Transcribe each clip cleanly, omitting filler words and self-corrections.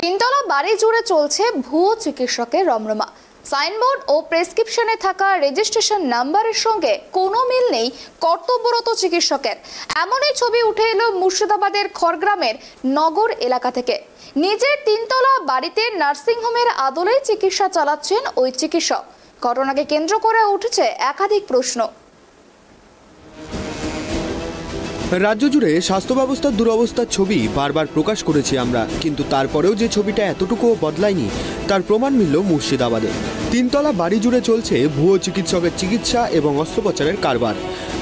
তিনতলা বাড়ি জুড়ে চলছে ভুয়ো চিকিৎসকের রমরমা। সাইনবোর্ড ও প্রেসক্রিপশনে থাকা রেজিস্ট্রেশন নাম্বারের সঙ্গে কোনো মিল নেই কর্তব্যরত চিকিৎসকের। এমনই ছবি উঠে এলো মুর্শিদাবাদের খড়গ্রামের নগর এলাকা থেকে। নিজের তিনতলা বাড়িতে নার্সিংহোমের আদলেই চিকিৎসা চালাচ্ছেন ওই চিকিৎসক। ঘটনাকে কেন্দ্র করে উঠেছে একাধিক প্রশ্ন। রাজ্য জুড়ে স্বাস্থ্য ব্যবস্থার দুরবস্থার ছবি বারবার প্রকাশ করেছি আমরা, কিন্তু তারপরেও যে ছবিটা এতটুকুও বদলায়নি তার প্রমাণ মিলল মুর্শিদাবাদে। তিনতলা বাড়ি জুড়ে চলছে ভুয়ো চিকিৎসকের চিকিৎসা এবং অস্ত্রোপচারের কারবার।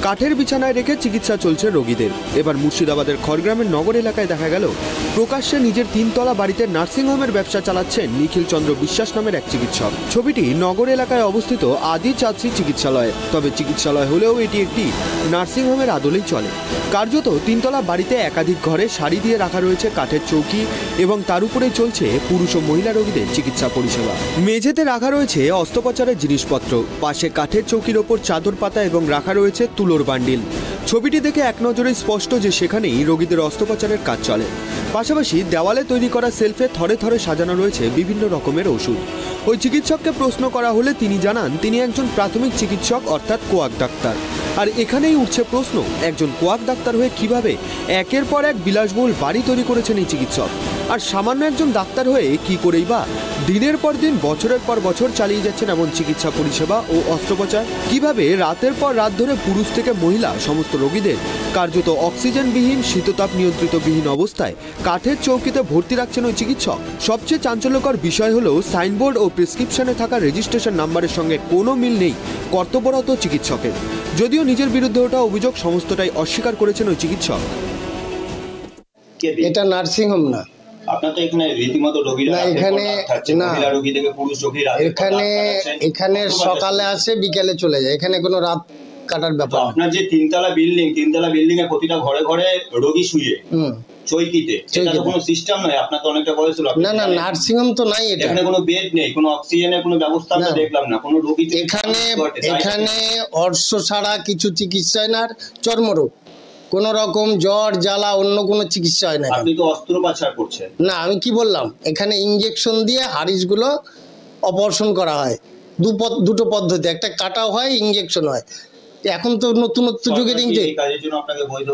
কাঠের বিছানায় রেখে চিকিৎসা চলছে রোগীদের। এবার মুর্শিদাবাদের খড়গ্রামের নগর এলাকায় দেখা গেল প্রকাশ্যে নিজের তিনতলা বাড়িতে নার্সিংহোমের ব্যবসা চালাচ্ছেন নিখিল চন্দ্র বিশ্বাস নামের এক চিকিৎসক। ছবিটি নগর এলাকায় অবস্থিত আদি চাঁদসি চিকিৎসালয়ে। তবে চিকিৎসালয় হলেও এটি একটি নার্সিংহোমের আদলেই চলে। কার্যত তিনতলা বাড়িতে একাধিক ঘরে সারি দিয়ে রাখা রয়েছে কাঠের চৌকি এবং তার উপরেই চলছে পুরুষ ও মহিলা রোগীদের চিকিৎসা পরিষেবা। মেঝেতে রাখা রয়েছে অস্ত্রোপচারের জিনিসপত্র, পাশে কাঠের চৌকির ওপর চাদর পাতা এবং রাখা রয়েছে তুলোর বান্ডিল। ছবিটি দেখে এক নজরে স্পষ্ট যে সেখানেই রোগীদের অস্ত্রোপচারের কাজ চলে। পাশাপাশি দেওয়ালে তৈরি করা সেলফে থরে থরে সাজানো রয়েছে বিভিন্ন রকমের ওষুধ। ওই চিকিৎসককে প্রশ্ন করা হলে তিনি জানান তিনি একজন প্রাথমিক চিকিৎসক অর্থাৎ কোয়াক ডাক্তার। আর এখানেই উঠছে প্রশ্ন, একজন কোয়াক ডাক্তার হয়ে কিভাবে একের পর এক বিলাসবহুল বাড়ি তৈরি করেছেন এই চিকিৎসক? আর সামান্য একজন ডাক্তার হয়ে কি করেই বা দিনের পর দিন বছরের পর বছর চালিয়ে যাচ্ছেন এমন চিকিৎসা পরিষেবা ও অস্ত্রোপচার? কিভাবে রাতের পর রাত ধরে পুরুষ থেকে মহিলা সমস্ত রোগীদের কার্যত অক্সিজেনবিহীন শীততাপ নিয়ন্ত্রিতবিহীন অবস্থায় কাঠের চৌকিতে ভর্তি রাখছেন ওই চিকিৎসক? সবচেয়ে চাঞ্চল্যকর বিষয় হলো সাইনবোর্ড ও প্রেসক্রিপশনে থাকা রেজিস্ট্রেশন নাম্বারের সঙ্গে কোনো মিল নেই কর্তব্যরত চিকিৎসকের। যদিও নিজের বিরুদ্ধে ওঠা অভিযোগ সমস্তটাই অস্বীকার করেছেন ওই চিকিৎসক। এটা নার্সিংহোম না, আপনার তো এখানে রীতিমতো রোগীরা না, এখানে না, মহিলা রোগী থেকে পুরুষ রোগী এখানে সকালে আসে বিকেলে চলে যায়, এখানে কোনো রাত কাটার ব্যাপার। আপনার যে তিনতলা বিল্ডিং এ প্রতিটা ঘরে ঘরে রোগী শুয়ে চৌকিতে, এটা তো কোনো সিস্টেম নয়। আপনার তো অনেকটা বয়স হলো। না না, নার্সিংহোম তো নাই, এটা এখানে কোনো বেড নেই, কোনো অক্সিজেনের কোনো ব্যবস্থা আমরা দেখলাম না। কোনো রোগী এখানে অর্শ ছাড়া কিছু চিকিৎসা হয় না, আর চর্মরোগ কোন রকম জ্বর জ্বালা অন্য কোনো চিকিৎসা হয় না। আপনি তো অস্ত্রোপচার করছেন না, আমি কি বললাম, এখানে ইনজেকশন দিয়ে হাড়িসগুলো অপারেশন করা হয়। দুটো পদ্ধতি, একটা কাটাও হয়, ইনজেকশন হয়। এখন তো নতুনত্ব যুগের এই কাজের জন্য আপনাকে বৈধ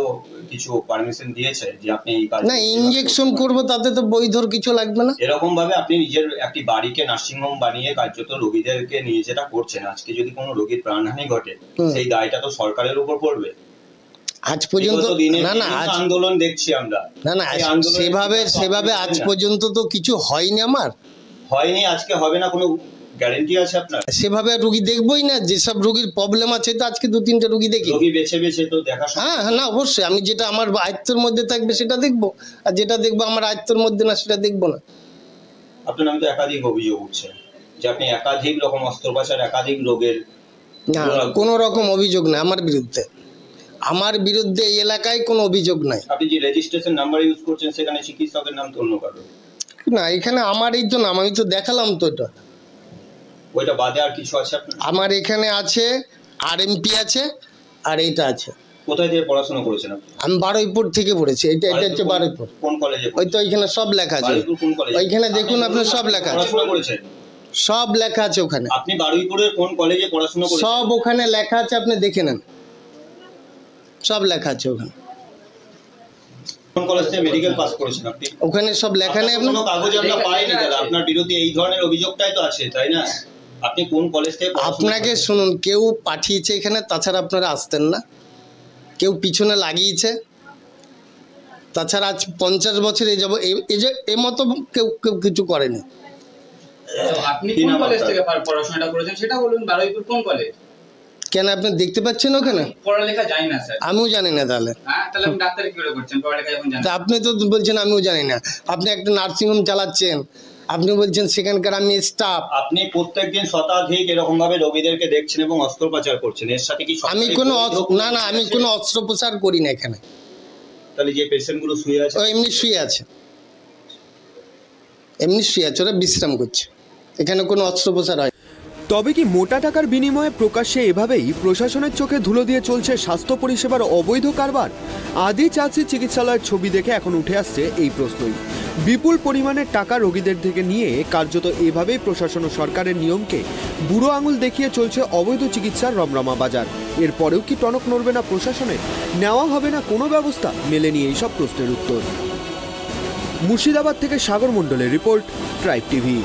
কিছু পারমিশন দিয়েছে যে আপনি এই কাজ? না, ইনজেকশন করব তাতে তো বৈধর কিছু লাগবে না। এরকম ভাবে আপনি নিজের একটি বাড়িকে নার্সিংহোম বানিয়ে কার্যত রোগীদেরকে নিয়ে যেটা করছেন, আজকে যদি কোনো রোগীর প্রাণহানি ঘটে সেই দায়টা তো সরকারের উপর পড়বে। আজ পর্যন্ত না না, আন্দোলন দেখছি আমরা। না না, সেভাবে আজ পর্যন্ত তো কিছু হয়নি। আমার হয়নি, আজকে হবে না কোনো গ্যারান্টি আছে আপনার? সেভাবে রোগী দেখবই না, যেসব রোগীর প্রবলেম আছে তো আজকে 2-3টে রোগী দেখি। রোগী বেছে বেছে তো দেখা। হ্যাঁ না, অবশ্যই আমি যেটা আমার আয়ত্তের মধ্যে থাকবে সেটা দেখবো, আর যেটা দেখবো আমার আয়ত্তের মধ্যে না সেটা দেখবো না। আপনার নামে তো একাধিক অভিযোগ উঠছে যে আপনি একাধিক রকম অস্ত্রোপচার একাধিক রোগের। না, কোনো রকম অভিযোগ না আমার বিরুদ্ধে। আমার বিরুদ্ধে এই এলাকায় কোনো অভিযোগ নাই। আপনি যে রেজিস্ট্রেশন নাম্বার ইউজ করছেন সেখানে চিকিৎসকের নাম তো অন্য কারো না, এখানে আমার এই তো নাম, আমি তো দেখালাম তো। এটা ওইটা বাদে আর কিছু আছে আপনার? আমার এখানে আছে আরএমপি আছে, আর এইটা আছে। কোথায় থেকে পড়াশোনা করেছেন আপনি? আমি বারুইপুর থেকে পড়েছি। এটা হচ্ছে বারুইপুর। কোন কলেজে? ওই তো ওইখানে সব লেখা আছে। ওইখানে দেখুন আপনার সব লেখা আছে। পড়াশোনা করেছেন? সব লেখা আছে ওখানে। আপনি বারুইপুরের কোন কলেজে পড়াশোনা করেছেন? সব ওখানে লেখা আছে, আপনি দেখে নেন, সব লেখা আছে ওখানে। কোন কলেজ থেকে মেডিকেল পাস করেছেন আপনি? ওখানে সব লেখা নেই। কোনো কাগজ আমরা পাইনি দাদা, আপনার বিরুদ্ধে এই ধরনের অভিযোগটাই তো আছে, তাই না? আপনি কোন কলেজ থেকে? আপনাকে শুনুন, কেউ পাঠিয়েছে এখানে, তাছাড়া আপনারা আসতেন না। কেউ পিছনে লাগিয়েছে, তাছাড়া আজ 50 বছর এই যাব এই মতো কেউ কিছু করেনি। আপনি কোন কলেজ থেকে পড়াশোনাটা করেছেন সেটা বলুন। বারুইপুর কোন কলেজ? কেন আপনি দেখতে পাচ্ছেন ওখানে? পড়ালেখা জানি না স্যার। আমিও জানি না। তাহলে তাহলে আপনি ডাক্তারি কি করে করছেন পড়ালেখা যখন জানেন? আপনি তো বলছেন আমিও জানি না। আপনি একটা নার্সিংহোম চালাচ্ছেন, আপনি বলছেন সেখানকার আমি স্টাফ। আপনি প্রত্যেকদিন শতাধিক এরকম ভাবে রোগীদেরকে দেখছেন এবং অস্ত্রোপচার করছেন, এর সাথে কি? আমি কোনো না, আমি কোনো অস্ত্রোপচার করি না এখানে। তাহলে যে পেশেন্ট গুলো শুয়ে আছে? এমনি শুয়ে আছে, ওরা বিশ্রাম করছে। এখানে কোনো অস্ত্রোপচার হয়। তবে কি মোটা টাকার বিনিময়ে প্রকাশ্যে এভাবেই প্রশাসনের চোখে ধুলো দিয়ে চলছে স্বাস্থ্য পরিষেবার অবৈধ কারবার? আদি চাঁদসি চিকিৎসালয়ের ছবি দেখে এখন উঠে আসছে এই প্রশ্নই। বিপুল পরিমাণের টাকা রোগীদের থেকে নিয়ে কার্যত এভাবেই প্রশাসন ও সরকারের নিয়মকে বুড়ো আঙুল দেখিয়ে চলছে অবৈধ চিকিৎসার রমরমা বাজার। এরপরেও কি টনক নড়বে না প্রশাসনের? নেওয়া হবে না কোনো ব্যবস্থা? মেলেনি এইসব প্রশ্নের উত্তর। মুর্শিদাবাদ থেকে সাগর মণ্ডলের রিপোর্ট, ট্রাইব টিভি।